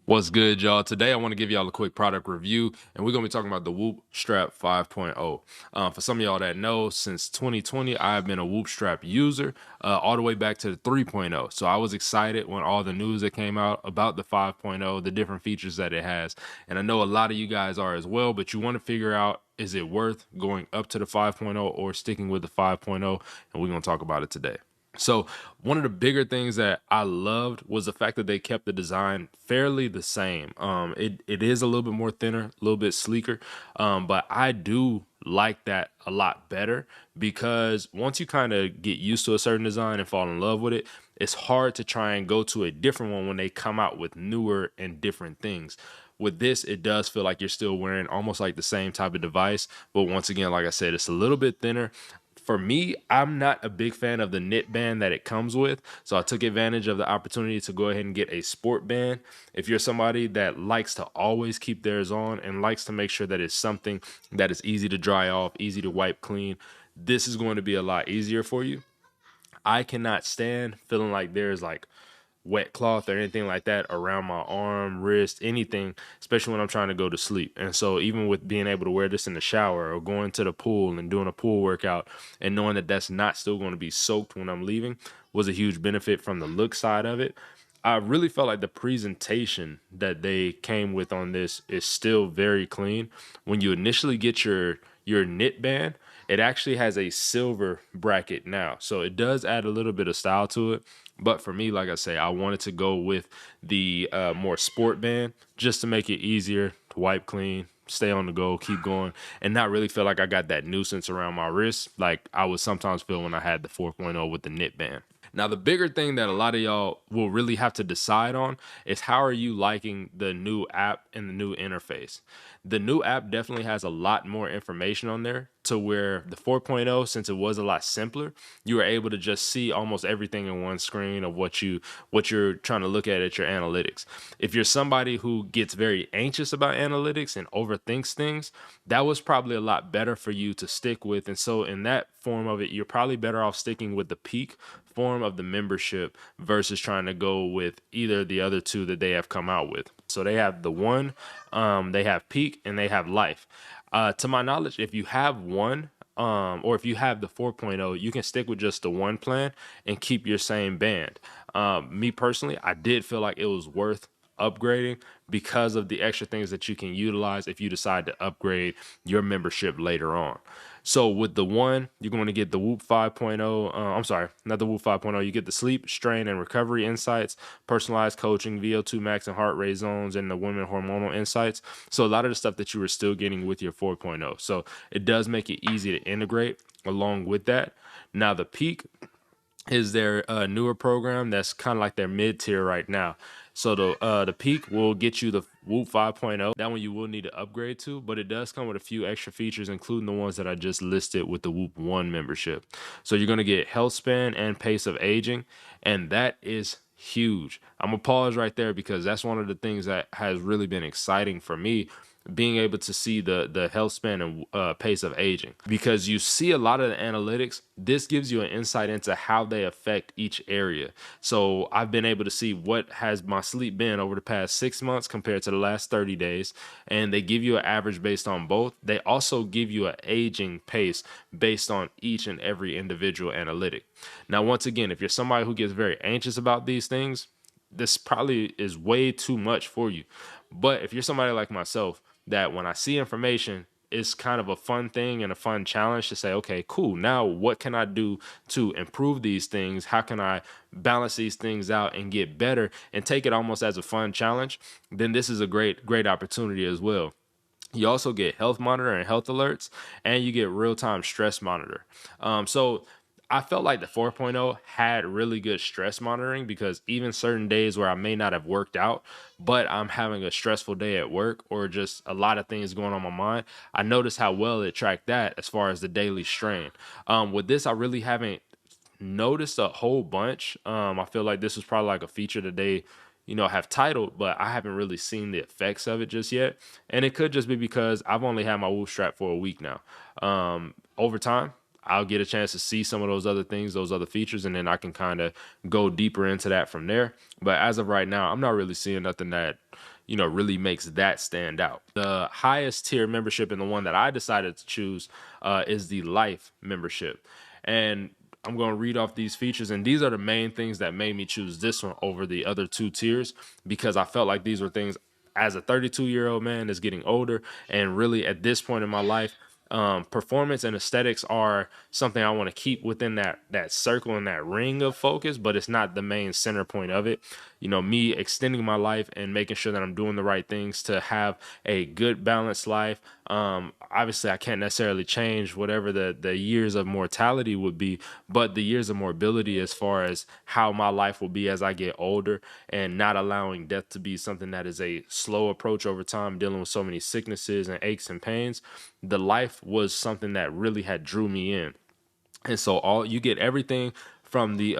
What's good, y'all? Today I want to give y'all a quick product review, and we're going to be talking about the Whoop Strap 5.0. For some of y'all that know, since 2020, I've been a Whoop Strap user all the way back to the 3.0. So I was excited when all the news that came out about the 5.0, the different features that it has. And I know a lot of you guys are as well, but you want to figure out, is it worth going up to the 5.0 or sticking with the 5.0? And we're going to talk about it today. So one of the bigger things that I loved was the fact that they kept the design fairly the same. It is a little bit more thinner, a little bit sleeker, but I do like that a lot better because once you kind of get used to a certain design and fall in love with it, it's hard to try and go to a different one when they come out with newer and different things. With this, it does feel like you're still wearing almost like the same type of device, but once again, like I said, it's a little bit thinner. For me, I'm not a big fan of the knit band that it comes with. So I took advantage of the opportunity to go ahead and get a sport band. If you're somebody that likes to always keep theirs on and likes to make sure that it's something that is easy to dry off, easy to wipe clean, this is going to be a lot easier for you. I cannot stand feeling like there's like wet cloth or anything like that around my arm, wrist, anything, especially when I'm trying to go to sleep. And so even with being able to wear this in the shower or going to the pool and doing a pool workout and knowing that that's not still going to be soaked when I'm leaving was a huge benefit from the look side of it. I really felt like the presentation that they came with on this is still very clean. When you initially get your knit band, it actually has a silver bracket now. So it does add a little bit of style to it. But for me, like I say, I wanted to go with the more sport band just to make it easier to wipe clean, stay on the go, keep going, and not really feel like I got that nuisance around my wrist like I would sometimes feel when I had the 4.0 with the knit band. Now, the bigger thing that a lot of y'all will really have to decide on is how are you liking the new app and the new interface? The new app definitely has a lot more information on there to where the 4.0, since it was a lot simpler, you were able to just see almost everything in one screen of what you're trying to look at your analytics. If you're somebody who gets very anxious about analytics and overthinks things, that was probably a lot better for you to stick with. And so in that form of it, you're probably better off sticking with the peak form of the membership versus trying to go with either the other two that they have come out with. So they have the one, they have peak, and they have life. To my knowledge, if you have one, or if you have the 4.0, you can stick with just the one plan and keep your same band. Me personally, I did feel like it was worth upgrading because of the extra things that you can utilize if you decide to upgrade your membership later on. So with the one, you're going to get the Whoop 5.0. I'm sorry, not the Whoop 5.0. You get the sleep, strain, and recovery insights, personalized coaching, VO2 max and heart rate zones, and the women hormonal insights. So a lot of the stuff that you were still getting with your 4.0. So it does make it easy to integrate along with that. Now the peak is their newer program that's kind of like their mid tier right now. So the peak will get you the Whoop 5.0. That one you will need to upgrade to, but it does come with a few extra features, including the ones that I just listed with the Whoop 1 membership. So you're gonna get health span and pace of aging, and that is huge. I'm gonna pause right there because that's one of the things that has really been exciting for me, being able to see the health span and pace of aging, because you see a lot of the analytics. This gives you an insight into how they affect each area. So I've been able to see what has my sleep been over the past 6 months compared to the last 30 days, and they give you an average based on both. They also give you an aging pace based on each and every individual analytic. Now, once again, if you're somebody who gets very anxious about these things, this probably is way too much for you. But if you're somebody like myself, that when I see information, it's kind of a fun thing and a fun challenge to say, okay, cool. Now, what can I do to improve these things? How can I balance these things out and get better and take it almost as a fun challenge? Then this is a great opportunity as well. You also get health monitor and health alerts, and you get real-time stress monitor. So I felt like the 4.0 had really good stress monitoring, because even certain days where I may not have worked out, but I'm having a stressful day at work or just a lot of things going on my mind, I noticed how well it tracked that as far as the daily strain. With this, I really haven't noticed a whole bunch. I feel like this was probably like a feature that they, have titled, but I haven't really seen the effects of it just yet. And it could just be because I've only had my Whoop strap for a week now. Over time, I'll get a chance to see some of those other things, those other features, and then I can kind of go deeper into that from there. But as of right now, I'm not really seeing nothing that really makes that stand out. The highest tier membership, and the one that I decided to choose, is the Life membership. And I'm going to read off these features, and these are the main things that made me choose this one over the other two tiers, because I felt like these were things, as a 32-year-old man that's getting older, and really at this point in my life, performance and aesthetics are something I want to keep within that circle and that ring of focus, but it's not the main center point of it. Me extending my life and making sure that I'm doing the right things to have a good balanced life. Obviously, I can't necessarily change whatever the years of mortality would be, but the years of morbidity, as far as how my life will be as I get older, and not allowing death to be something that is a slow approach over time, dealing with so many sicknesses and aches and pains. The Life was something that really had drew me in. And so all you get everything from the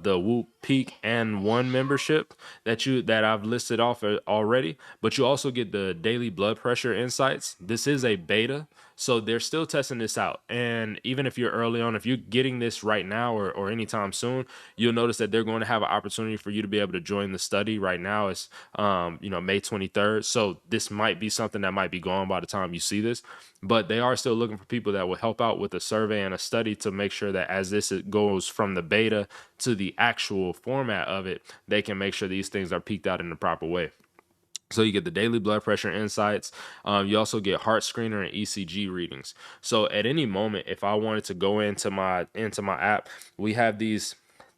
Whoop Peak and One membership that I've listed off already, but you also get the daily blood pressure insights. This is a beta, so they're still testing this out. And even if you're early on, if you're getting this right now or anytime soon, you'll notice that they're going to have an opportunity for you to be able to join the study. Right now it's May 23rd, so this might be something that might be gone by the time you see this, but they are still looking for people that will help out with a survey and a study to make sure that as this goes from the beta to the actual format of it, they can make sure these things are peaked out in the proper way. So you get the daily blood pressure insights. You also get heart screener and ECG readings. So at any moment, if I wanted to go into my app, we have these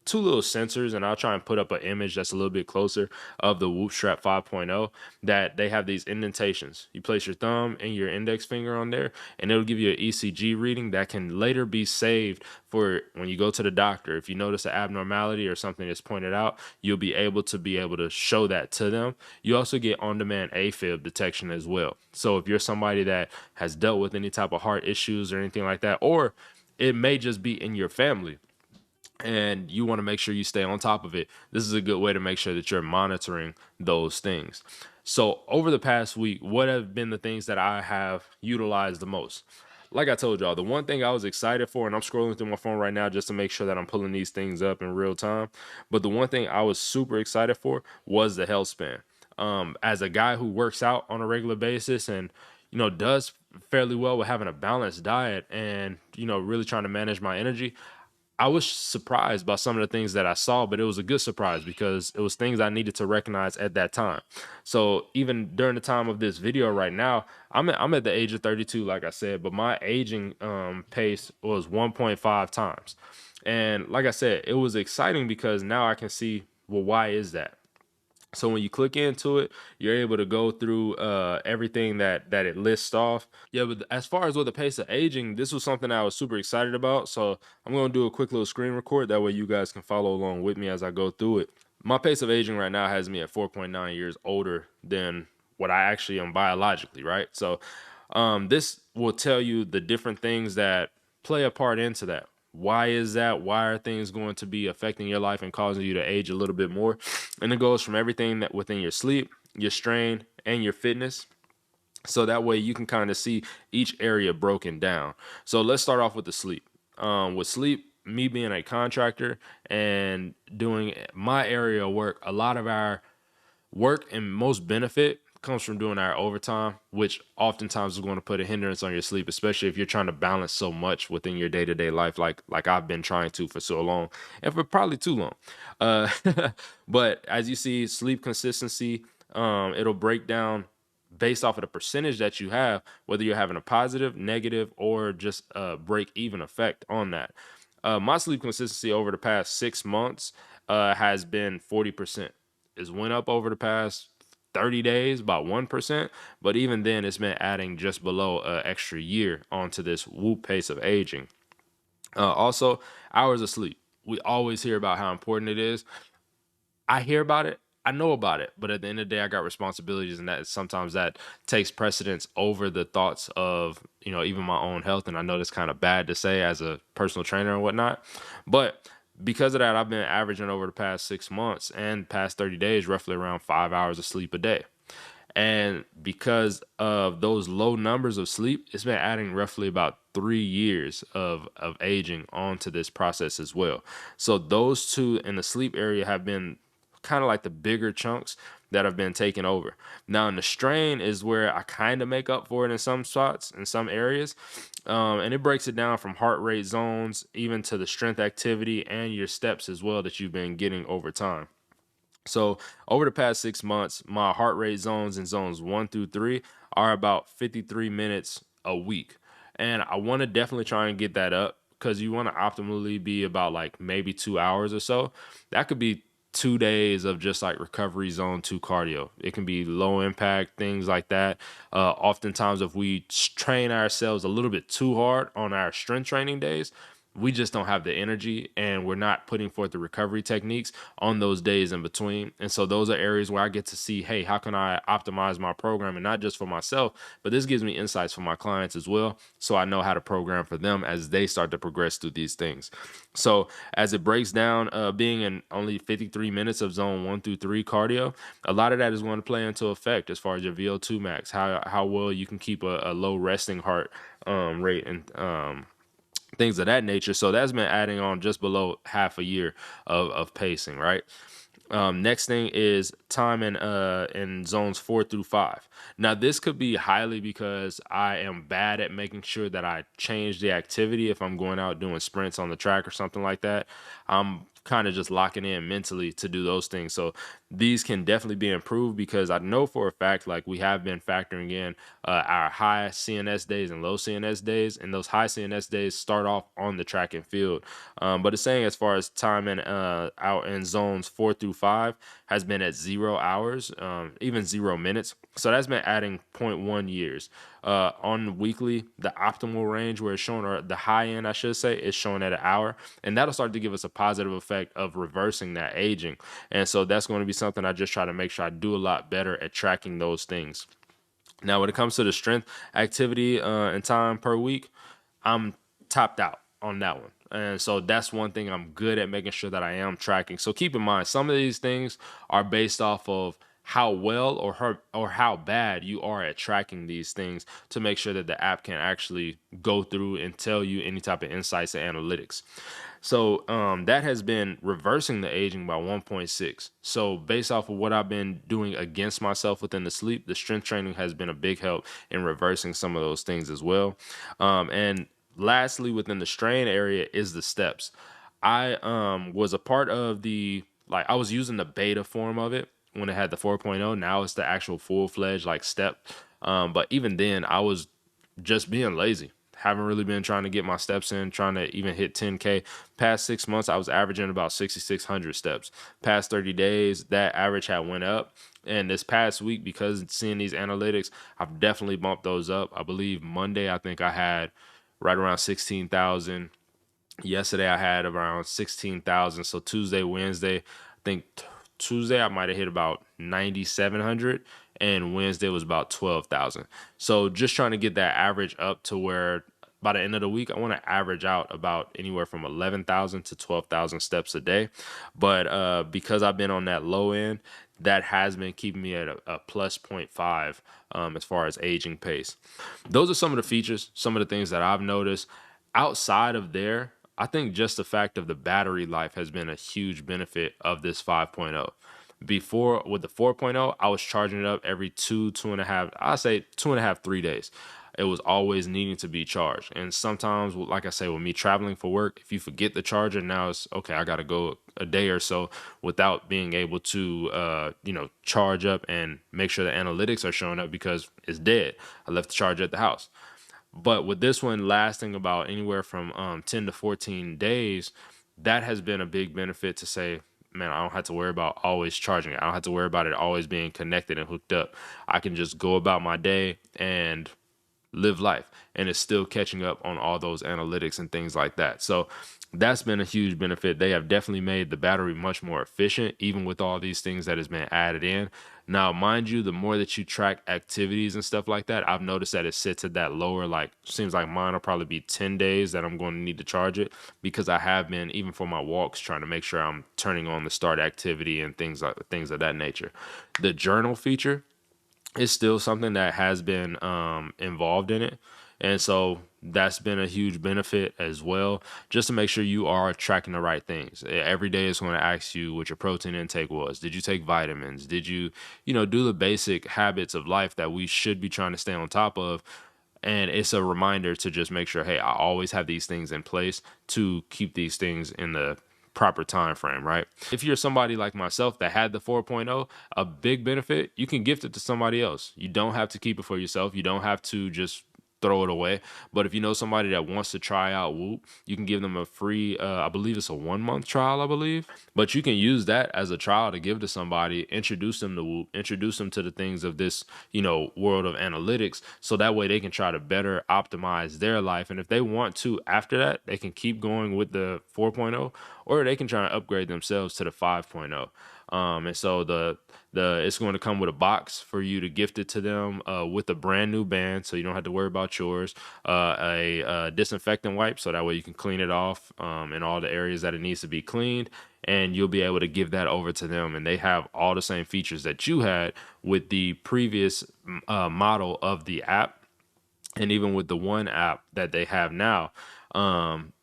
two little sensors, and I'll try and put up an image that's a little bit closer of the Whoop Strap 5.0, that they have these indentations. You place your thumb and your index finger on there, and it'll give you an ECG reading that can later be saved for when you go to the doctor. If you notice an abnormality or something that's pointed out, you'll be able to show that to them. You also get on-demand AFib detection as well. So if you're somebody that has dealt with any type of heart issues or anything like that, or it may just be in your family, and you want to make sure you stay on top of it, this is a good way to make sure that you're monitoring those things. So over the past week, what have been the things that I have utilized the most? Like I told y'all, the one thing I was excited for, and I'm scrolling through my phone right now just to make sure that I'm pulling these things up in real time, but the one thing I was super excited for was the health span. As a guy who works out on a regular basis and does fairly well with having a balanced diet and really trying to manage my energy, I was surprised by some of the things that I saw, but it was a good surprise because it was things I needed to recognize at that time. So even during the time of this video right now, I'm at the age of 32, like I said, but my aging pace was 1.5 times. And like I said, it was exciting because now I can see, well, why is that? So when you click into it, you're able to go through everything that it lists off. Yeah, but as far as with the pace of aging, this was something I was super excited about. So I'm going to do a quick little screen record. That way you guys can follow along with me as I go through it. My pace of aging right now has me at 4.9 years older than what I actually am biologically, right? So this will tell you the different things that play a part into that. Why is that? Why are things going to be affecting your life and causing you to age a little bit more? And it goes from everything that within your sleep, your strain, and your fitness. So that way you can kind of see each area broken down. So let's start off with the sleep. With sleep, me being a contractor and doing my area of work, a lot of our work and most benefit comes from doing our overtime, which oftentimes is going to put a hindrance on your sleep, especially if you're trying to balance so much within your day-to-day life, like I've been trying to for so long, and for probably too long. Uh, but as you see, sleep consistency, it'll break down based off of the percentage that you have, whether you're having a positive, negative, or just a break-even effect on that. My sleep consistency over the past 6 months has been 40%. It's went up over the past 30 days about 1%, but even then it's been adding just below an extra year onto this Whoop pace of aging. Also, hours of sleep. We always hear about how important it is. I hear about it, I know about it, but at the end of the day, I got responsibilities, and that sometimes that takes precedence over the thoughts of even my own health. And I know that's kind of bad to say as a personal trainer and whatnot, but because of that, I've been averaging over the past 6 months and past 30 days roughly around 5 hours of sleep a day. And because of those low numbers of sleep, it's been adding roughly about 3 years of aging onto this process as well. So those two in the sleep area have been kind of like the bigger chunks that have been taken over. Now in the strain is where I kind of make up for it in some spots, in some areas. And it breaks it down from heart rate zones, even to the strength activity and your steps as well that you've been getting over time. So over the past 6 months, my heart rate zones in zones 1 through 3 are about 53 minutes a week. And I want to definitely try and get that up because you want to optimally be about like maybe 2 hours or so. That could be 2 days of just like recovery zone 2 cardio. It can be low impact, things like that. Oftentimes, if we train ourselves a little bit too hard on our strength training days, we just don't have the energy and we're not putting forth the recovery techniques on those days in between. And so those are areas where I get to see, hey, how can I optimize my program, and not just for myself, but this gives me insights for my clients as well. So I know how to program for them as they start to progress through these things. So as it breaks down, being in only 53 minutes of zone 1 through 3 cardio, a lot of that is going to play into effect as far as your VO2 max, how well you can keep a low resting heart rate, and things of that nature. So that's been adding on just below half a year of pacing, right? Next thing is time in zones 4 through 5. Now this could be highly because I am bad at making sure that I change the activity if I'm going out doing sprints on the track or something like that. I'm kind of just locking in mentally to do those things. So these can definitely be improved because I know for a fact, like we have been factoring in our high CNS days and low CNS days, and those high CNS days start off on the track and field. But it's saying as far as time in out in zones 4 through 5 has been at 0 hours, even 0 minutes. So that's been adding 0.1 years. On weekly, the optimal range where it's shown, or the high end, I should say, is shown at an hour. And that'll start to give us a positive effect of reversing that aging. And so that's going to be something I just try to make sure I do a lot better at tracking those things. Now, when it comes to the strength activity and time per week, I'm topped out on that one. And so that's one thing I'm good at making sure that I am tracking. So keep in mind, some of these things are based off of how well or how bad you are at tracking these things to make sure that the app can actually go through and tell you any type of insights and analytics. So that has been reversing the aging by 1.6. So based off of what I've been doing against myself within the sleep, the strength training has been a big help in reversing some of those things as well. And lastly, within the strain area is the steps. I was a part of I was using the beta form of it when it had the 4.0. Now it's the actual full-fledged like step. But even then, I was just being lazy. Haven't really been trying to get my steps in, trying to even hit 10K. Past 6 months, I was averaging about 6,600 steps. Past 30 days, that average had went up. And this past week, because seeing these analytics, I've definitely bumped those up. I believe Monday, I think I had right around 16,000. Yesterday, I had around 16,000. So Tuesday, Wednesday, I think Tuesday, I might have hit about 9,700. And Wednesday was about 12,000. So just trying to get that average up to where by the end of the week, I want to average out about anywhere from 11,000 to 12,000 steps a day. But because I've been on that low end, that has been keeping me at a plus 0.5 as far as aging pace. Those are some of the features, some of the things that I've noticed. Outside of there, I think just the fact of the battery life has been a huge benefit of this 5.0. Before with the 4.0, I was charging it up every 2.5, I say 2.5, 3 days. It was always needing to be charged. And sometimes, like I say, with me traveling for work, if you forget the charger, now it's okay, I got to go a day or so without being able to, charge up and make sure the analytics are showing up because it's dead. I left the charger at the house. But with this one lasting about anywhere from 10 to 14 days, that has been a big benefit to say, man, I don't have to worry about always charging it. I don't have to worry about it always being connected and hooked up. I can just go about my day and live life, and it's still catching up on all those analytics and things like that. So that's been a huge benefit. They have definitely made the battery much more efficient, even with all these things that has been added in. Now, mind you, the more that you track activities and stuff like that, I've noticed that it sits at that lower, like, seems like mine will probably be 10 days that I'm going to need to charge it, because I have been, even for my walks, trying to make sure I'm turning on the start activity and things of that nature. The journal feature is still something that has been involved in it. And so that's been a huge benefit as well, just to make sure you are tracking the right things. Every day it's going to ask you what your protein intake was. Did you take vitamins? Did you, do the basic habits of life that we should be trying to stay on top of? And it's a reminder to just make sure, hey, I always have these things in place to keep these things in the proper time frame, right? If you're somebody like myself that had the 4.0, a big benefit, you can gift it to somebody else. You don't have to keep it for yourself. You don't have to just throw it away. But if you know somebody that wants to try out Whoop, you can give them a free, I believe it's a 1 month trial, I believe. But you can use that as a trial to give to somebody, introduce them to Whoop, introduce them to the things of this, world of analytics. So that way they can try to better optimize their life. And if they want to, after that, they can keep going with the 4.0, or they can try and upgrade themselves to the 5.0. And so the it's going to come with a box for you to gift it to them with a brand new band, so you don't have to worry about yours. A disinfectant wipe, so that way you can clean it off in all the areas that it needs to be cleaned, and you'll be able to give that over to them. And they have all the same features that you had with the previous model of the app, and even with the one app that they have now.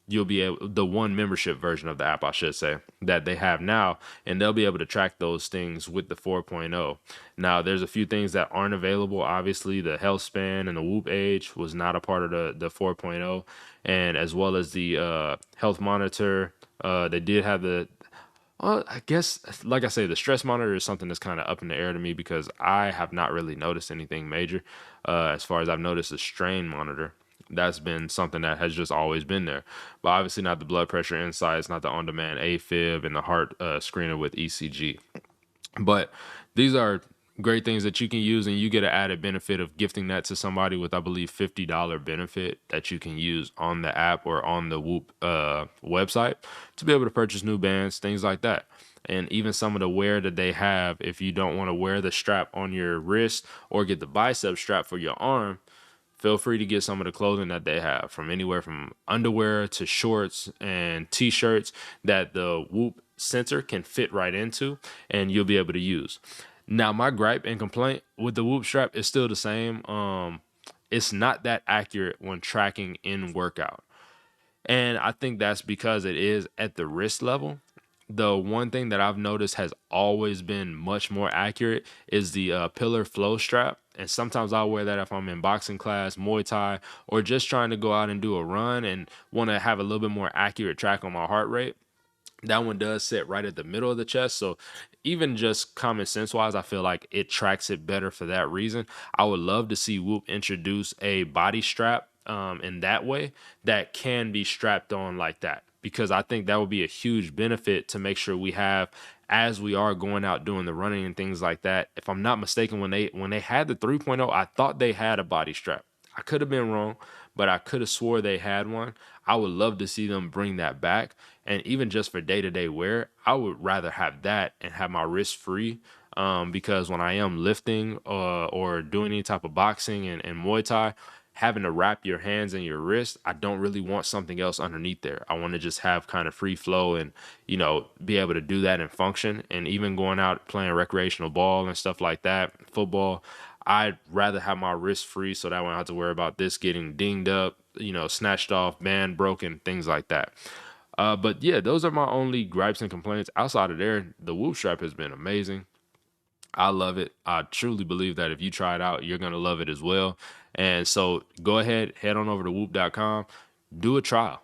You'll be able, the one membership version of the app, I should say, that they have now, and they'll be able to track those things with the 4.0. Now, there's a few things that aren't available. Obviously, the health span and the Whoop age was not a part of the 4.0, and as well as the health monitor. They did have the, well, I guess, like I say, the stress monitor is something that's kind of up in the air to me, because I have not really noticed anything major. As far as I've noticed, the strain monitor, that's been something that has just always been there. But obviously not the blood pressure insights, not the on-demand AFib, and the heart screener with ECG. But these are great things that you can use, and you get an added benefit of gifting that to somebody with, I believe, $50 benefit that you can use on the app or on the Whoop website to be able to purchase new bands, things like that. And even some of the wear that they have, if you don't want to wear the strap on your wrist or get the bicep strap for your arm, feel free to get some of the clothing that they have, from anywhere from underwear to shorts and t-shirts that the Whoop sensor can fit right into, and you'll be able to use. Now, my gripe and complaint with the Whoop strap is still the same. It's not that accurate when tracking in workout. And I think that's because it is at the wrist level. The one thing that I've noticed has always been much more accurate is the Pillar Flow strap. And sometimes I'll wear that if I'm in boxing class, Muay Thai, or just trying to go out and do a run and want to have a little bit more accurate track on my heart rate. That one does sit right at the middle of the chest. So even just common sense wise, I feel like it tracks it better for that reason. I would love to see Whoop introduce a body strap in that way that can be strapped on like that, because I think that would be a huge benefit to make sure we have, as we are going out doing the running and things like that. If I'm not mistaken, when they had the 3.0, I thought they had a body strap. I could have been wrong, but I could have swore they had one. I would love to see them bring that back. And even just for day-to-day wear, I would rather have that and have my wrist free, because when I am lifting or doing any type of boxing and Muay Thai, having to wrap your hands and your wrist, I don't really want something else underneath there. I want to just have kind of free flow and, be able to do that and function. And even going out playing recreational ball and stuff like that, football, I'd rather have my wrist free, so that I don't have to worry about this getting dinged up, snatched off, band broken, things like that. But yeah, those are my only gripes and complaints. Outside of there, the Whoop strap has been amazing. I love it. I truly believe that if you try it out, you're going to love it as well. And so go ahead, head on over to whoop.com, do a trial,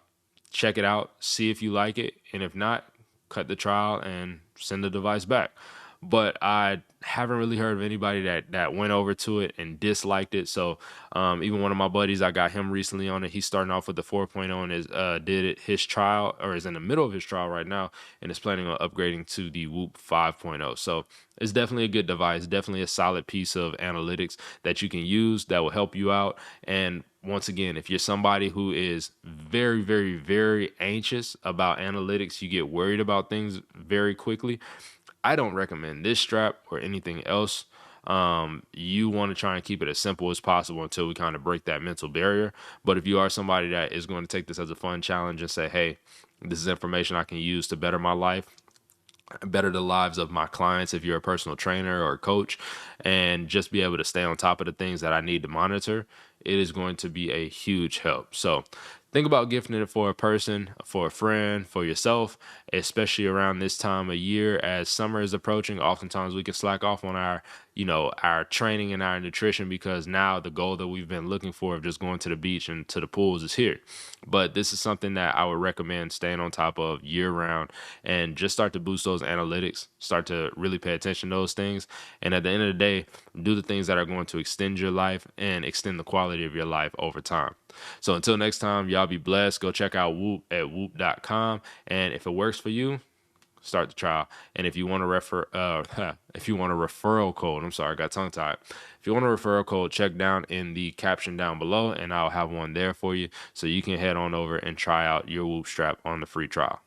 check it out, see if you like it. And if not, cut the trial and send the device back. But I haven't really heard of anybody that went over to it and disliked it. So even one of my buddies, I got him recently on it. He's starting off with the 4.0 and did it his trial, or is in the middle of his trial right now, and is planning on upgrading to the Whoop 5.0. So it's definitely a good device, definitely a solid piece of analytics that you can use that will help you out. And once again, if you're somebody who is very, very, very anxious about analytics, you get worried about things very quickly, I don't recommend this strap or anything else. You want to try and keep it as simple as possible until we kind of break that mental barrier. But if you are somebody that is going to take this as a fun challenge and say, hey, this is information I can use to better my life, better the lives of my clients if you're a personal trainer or a coach, and just be able to stay on top of the things that I need to monitor, it is going to be a huge help. So think about gifting it for a person, for a friend, for yourself, especially around this time of year as summer is approaching. Oftentimes we can slack off on our training and our nutrition because now the goal that we've been looking for of just going to the beach and to the pools is here. But this is something that I would recommend staying on top of year round, and just start to boost those analytics, start to really pay attention to those things. And at the end of the day, do the things that are going to extend your life and extend the quality of your life over time. So until next time, y'all be blessed. Go check out Whoop at whoop.com. And if it works for you, start the trial. And if you want if you want a referral code, I'm sorry, I got tongue tied. If you want a referral code, check down in the caption down below, and I'll have one there for you, so you can head on over and try out your Whoop strap on the free trial.